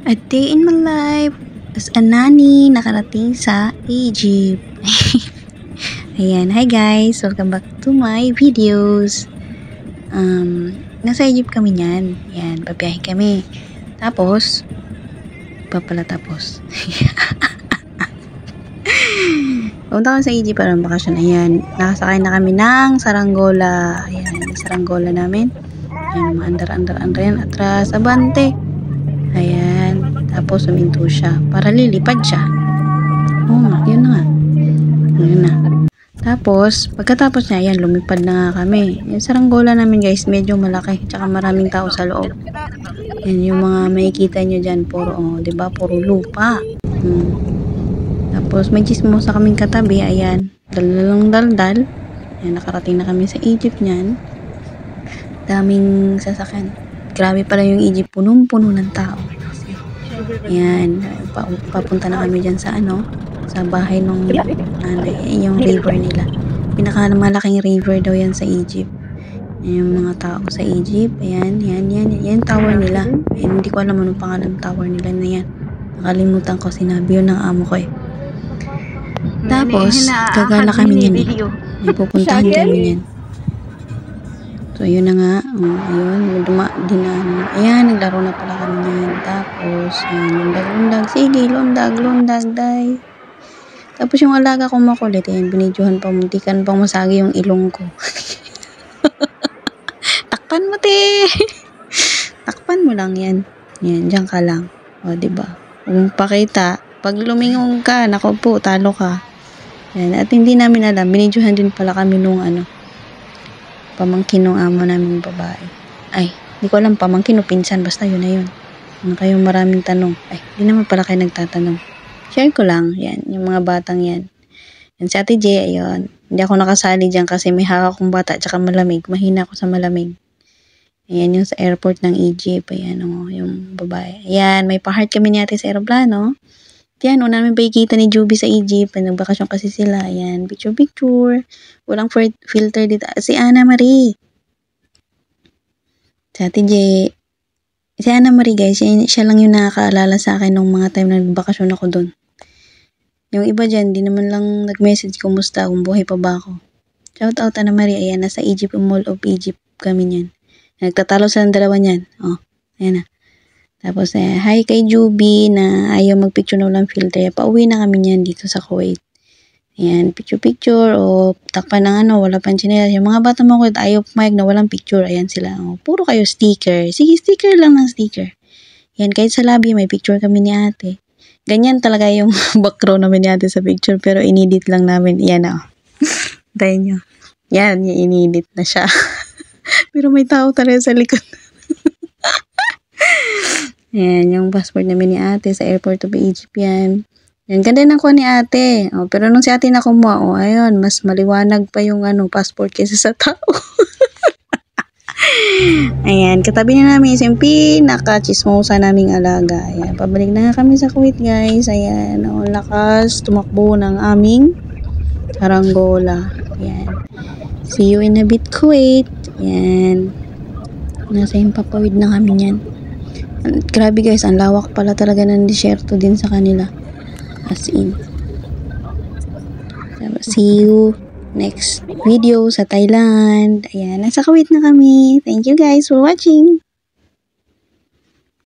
A day in my life as a nanny nakarating sa Egypt. Ayan, hi guys! Welcome back to my videos. Nasa Egypt kami niyan. Ayan, pabiyahe kami. Tapos, punta kami sa Egypt para bakasyon. Ayan, nakasakay na kami ng saranggola. Ayan, yung saranggola namin. Ayan, andar yan. Atras, abante. Ayan, tapos suminto siya para lilipad siya. Oo nga, yun na nga. Yun na. Tapos, pagkatapos niya, ayan, lumipad na nga kami. Yung saranggola namin guys, medyo malaki. Tsaka maraming tao sa loob. Yan, yung mga makikita nyo dyan, puro, diba, puro lupa. Tapos, may chismosa kaming katabi, ayan, daldal. Ayan, nakarating na kami sa Egypt niyan. Daming sasakyan. Grabe pala yung Egypt, punong-puno ng tao. Ayan, papunta na kami dyan sa sa bahay ng yung river nila. Pinakamalaking river daw yan sa Egypt. Yung mga tao sa Egypt, ayan, yan tower nila. Ayan, hindi ko alam anong pangalan ng tower nila na yan. Nakalimutan ko, sinabi yun ng amo ko eh. Tapos, gagala kami niyan eh. May pupuntahan kami niyan. So, yun na nga. Ayun, ayan, naglaro na pala kami niyan. Tapos, ayan, lundag. Sige, lundag, day. Tapos, yung alaga ko makulit, ayan, binidyohan pa, muntikan pang masagi yung ilong ko. Takpan mo, te! Takpan mo lang yan. Yan, dyan ka lang. O, diba? Kung pakita, pag lumingong ka, naku po, talo ka. Yan, at hindi namin alam, binidyohan din pala kami nung pamangkin ng amo namin babae. Ay, hindi ko alam pamangkin o pinsan, basta yun na yun. Ano kayong maraming tanong? Ay, hindi naman pala kayo nagtatanong. Share ko lang, yan, yung mga batang yan. Yan si Ate J, ayun. Hindi ako nakasali dyan kasi may haka kong bata tsaka malamig. Mahina ako sa malamig. Ayan yung sa airport ng Egypt. Ayan yung babae. Ayan, may pa-heart kami ni Ate sa aeroplano. Yan, una namin pakikita ni Juby sa Egypt. Nagbakasyon kasi sila. Ayan, picture. Walang filter dito. Si Ana Marie. Si Ate J. Si Ana Marie guys, siya lang yung nakakaalala sa akin nung mga time na nagbakasyon ako dun. Yung iba dyan, di naman lang nag-message kumusta, kung buhay pa ba ako. Shout out Ana Marie. Ayan, nasa Egypt, Mall of Egypt kami niyan. Nagtatalo silang dalawa niyan. Oh, ayan na. Tapos, hi kay Juby na ayaw magpicture na walang filter. Pauwi na kami niyan dito sa Kuwait. Ayan, picture. O, takpan ng wala pang chinelas. Yung mga bata mo ko, ayaw pumayag na walang picture. Ayan sila. O, puro kayo sticker. Sige, sticker lang ng sticker. Ayan, kahit sa lobby, may picture kami ni ate. Ganyan talaga yung background namin ni ate sa picture. Pero inedit lang namin. Ayan o. Tayo nyo. Yan, inedit na siya. Pero may tao talaga sa likod. Ayan, yung passport namin ni ate sa airport of Egypt yan. Yan, ganda na ko ni ate. O, pero nung si ate na kumuha, ayun, mas maliwanag pa yung passport kaysa sa tao. Ayan, katabi na namin yung pinaka-chismosa naming alaga. Ayan, pabalik na nga kami sa Kuwait guys. Ayan, lakas tumakbo ng aming saranggola. Ayan. See you in a bit, Kuwait. Ayan. Nasa himpapawid na kami yan. Grabe guys, ang lawak pala talaga ng disyerto din sa kanila. As in. See you next video sa Thailand. Ayan, nasa Kuwait na kami. Thank you guys for watching.